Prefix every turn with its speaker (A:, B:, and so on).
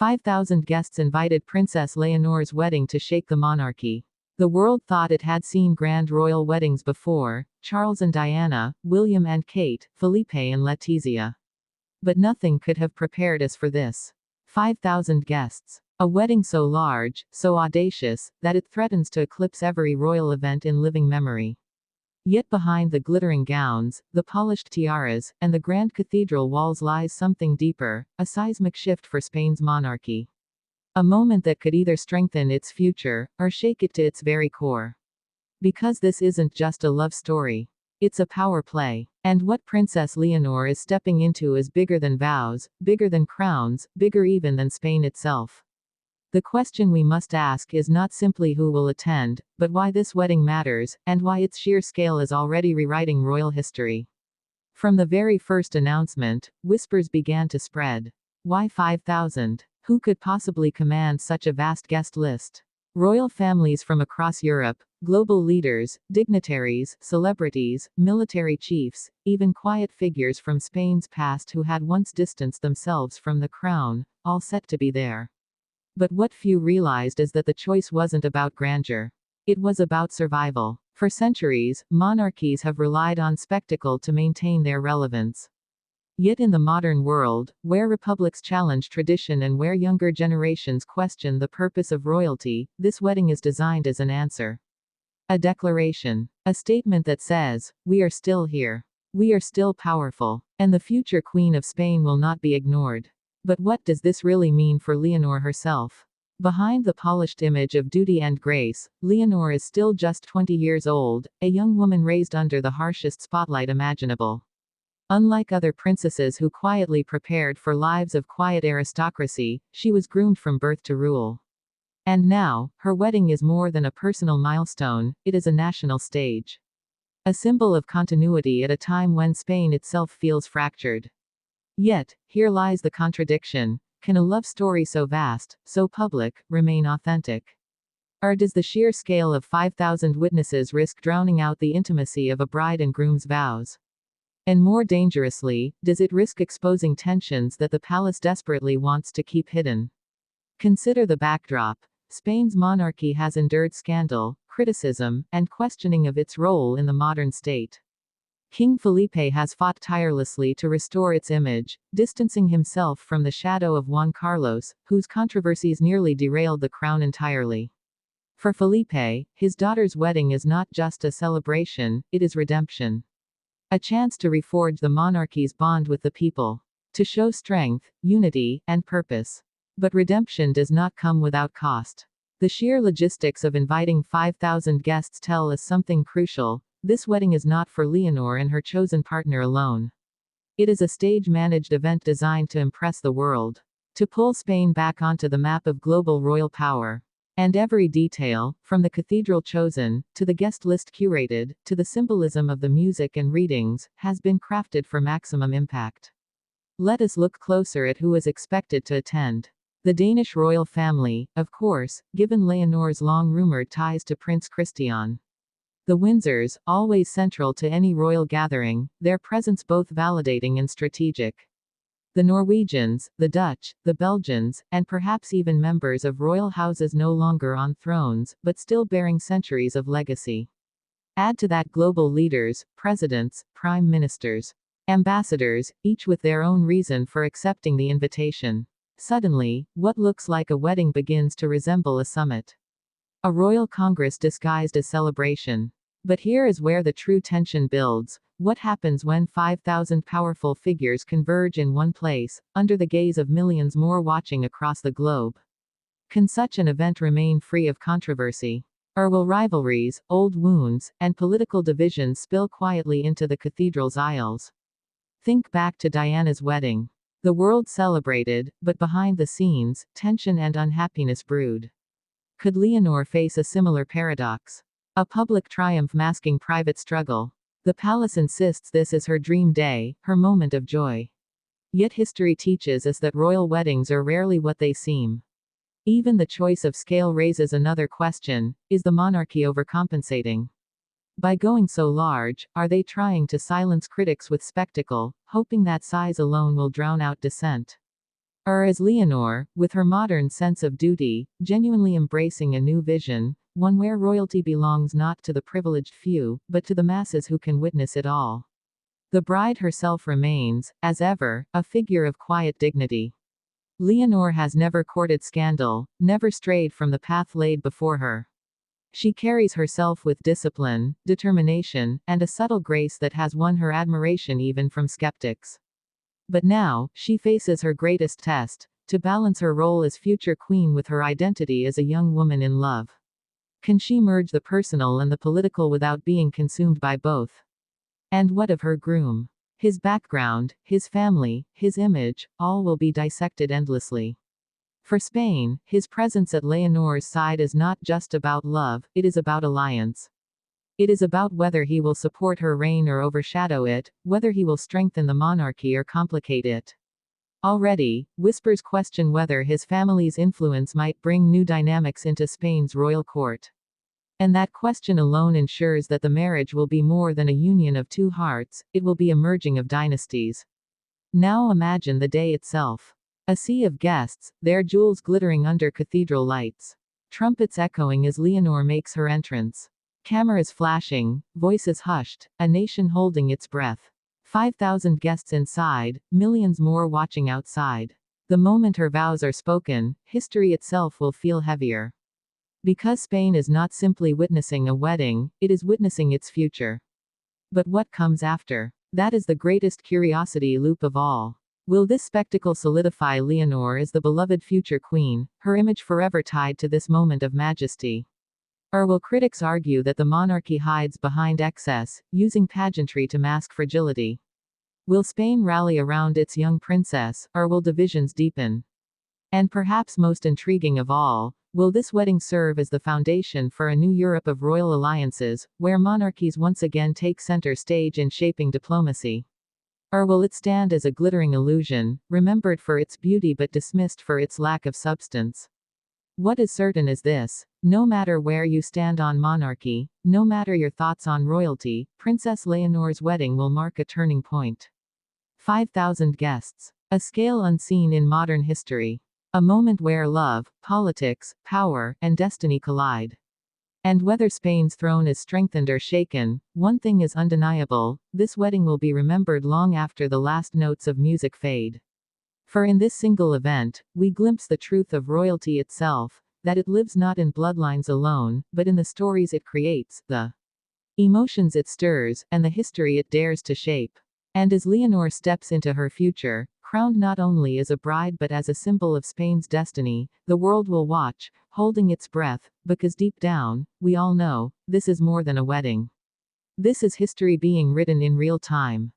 A: 5,000 guests invited Princess Leonor's wedding to shake the monarchy. The world thought it had seen grand royal weddings before: Charles and Diana, William and Kate, Felipe and Letizia. But nothing could have prepared us for this. 5,000 guests. A wedding so large, so audacious, that it threatens to eclipse every royal event in living memory. Yet behind the glittering gowns, the polished tiaras, and the grand cathedral walls lies something deeper, a seismic shift for Spain's monarchy. A moment that could either strengthen its future, or shake it to its very core. Because this isn't just a love story. It's a power play. And what Princess Leonor is stepping into is bigger than vows, bigger than crowns, bigger even than Spain itself. The question we must ask is not simply who will attend, but why this wedding matters, and why its sheer scale is already rewriting royal history. From the very first announcement, whispers began to spread. Why 5,000? Who could possibly command such a vast guest list? Royal families from across Europe, global leaders, dignitaries, celebrities, military chiefs, even quiet figures from Spain's past who had once distanced themselves from the crown, all set to be there. But what few realized is that the choice wasn't about grandeur. It was about survival. For centuries, monarchies have relied on spectacle to maintain their relevance. Yet in the modern world, where republics challenge tradition and where younger generations question the purpose of royalty, this wedding is designed as an answer. A declaration. A statement that says, we are still here. We are still powerful. And the future Queen of Spain will not be ignored. But what does this really mean for Leonor herself? Behind the polished image of duty and grace, Leonor is still just 20 years old, a young woman raised under the harshest spotlight imaginable. Unlike other princesses who quietly prepared for lives of quiet aristocracy, she was groomed from birth to rule. And now, her wedding is more than a personal milestone, it is a national stage. A symbol of continuity at a time when Spain itself feels fractured. Yet, here lies the contradiction. Can a love story so vast, so public, remain authentic? Or does the sheer scale of 5,000 witnesses risk drowning out the intimacy of a bride and groom's vows? And more dangerously, does it risk exposing tensions that the palace desperately wants to keep hidden? Consider the backdrop. Spain's monarchy has endured scandal, criticism, and questioning of its role in the modern state. King Felipe has fought tirelessly to restore its image, distancing himself from the shadow of Juan Carlos, whose controversies nearly derailed the crown entirely. For Felipe, his daughter's wedding is not just a celebration, it is redemption. A chance to reforge the monarchy's bond with the people. To show strength, unity, and purpose. But redemption does not come without cost. The sheer logistics of inviting 5,000 guests tell us something crucial. This wedding is not for Leonor and her chosen partner alone. It is a stage-managed event designed to impress the world. To pull Spain back onto the map of global royal power. And every detail, from the cathedral chosen, to the guest list curated, to the symbolism of the music and readings, has been crafted for maximum impact. Let us look closer at who is expected to attend. The Danish royal family, of course, given Leonor's long-rumored ties to Prince Christian. The Windsors, always central to any royal gathering, their presence both validating and strategic. The Norwegians, the Dutch, the Belgians, and perhaps even members of royal houses no longer on thrones, but still bearing centuries of legacy. Add to that global leaders, presidents, prime ministers, ambassadors, each with their own reason for accepting the invitation. Suddenly, what looks like a wedding begins to resemble a summit. A royal congress disguised as celebration. But here is where the true tension builds. What happens when 5,000 powerful figures converge in one place, under the gaze of millions more watching across the globe? Can such an event remain free of controversy? Or will rivalries, old wounds, and political divisions spill quietly into the cathedral's aisles? Think back to Diana's wedding. The world celebrated, but behind the scenes, tension and unhappiness brewed. Could Leonor face a similar paradox? A public triumph masking private struggle. The palace insists this is her dream day, her moment of joy. Yet history teaches us that royal weddings are rarely what they seem. Even the choice of scale raises another question: is the monarchy overcompensating? By going so large, are they trying to silence critics with spectacle, hoping that size alone will drown out dissent? Or as Leonor, with her modern sense of duty, genuinely embracing a new vision, one where royalty belongs not to the privileged few, but to the masses who can witness it all. The bride herself remains, as ever, a figure of quiet dignity. Leonor has never courted scandal, never strayed from the path laid before her. She carries herself with discipline, determination, and a subtle grace that has won her admiration even from skeptics. But now, she faces her greatest test, to balance her role as future queen with her identity as a young woman in love. Can she merge the personal and the political without being consumed by both? And what of her groom? His background, his family, his image, all will be dissected endlessly. For Spain, his presence at Leonor's side is not just about love, it is about alliance. It is about whether he will support her reign or overshadow it, whether he will strengthen the monarchy or complicate it. Already, whispers question whether his family's influence might bring new dynamics into Spain's royal court. And that question alone ensures that the marriage will be more than a union of two hearts, it will be a merging of dynasties. Now imagine the day itself. A sea of guests, their jewels glittering under cathedral lights. Trumpets echoing as Leonor makes her entrance. Cameras flashing, voices hushed, a nation holding its breath. 5,000 guests inside, millions more watching outside. The moment her vows are spoken, history itself will feel heavier. Because Spain is not simply witnessing a wedding, it is witnessing its future. But what comes after? That is the greatest curiosity loop of all. Will this spectacle solidify Leonor as the beloved future queen, her image forever tied to this moment of majesty? Or will critics argue that the monarchy hides behind excess, using pageantry to mask fragility? Will Spain rally around its young princess, or will divisions deepen? And perhaps most intriguing of all, will this wedding serve as the foundation for a new Europe of royal alliances, where monarchies once again take center stage in shaping diplomacy? Or will it stand as a glittering illusion, remembered for its beauty but dismissed for its lack of substance? What is certain is this: no matter where you stand on monarchy, no matter your thoughts on royalty, Princess Leonor's wedding will mark a turning point. 5,000 guests. A scale unseen in modern history. A moment where love, politics, power, and destiny collide. And whether Spain's throne is strengthened or shaken, one thing is undeniable: this wedding will be remembered long after the last notes of music fade. For in this single event, we glimpse the truth of royalty itself, that it lives not in bloodlines alone, but in the stories it creates, the emotions it stirs, and the history it dares to shape. And as Leonor steps into her future, crowned not only as a bride but as a symbol of Spain's destiny, the world will watch, holding its breath, because deep down, we all know, this is more than a wedding. This is history being written in real time.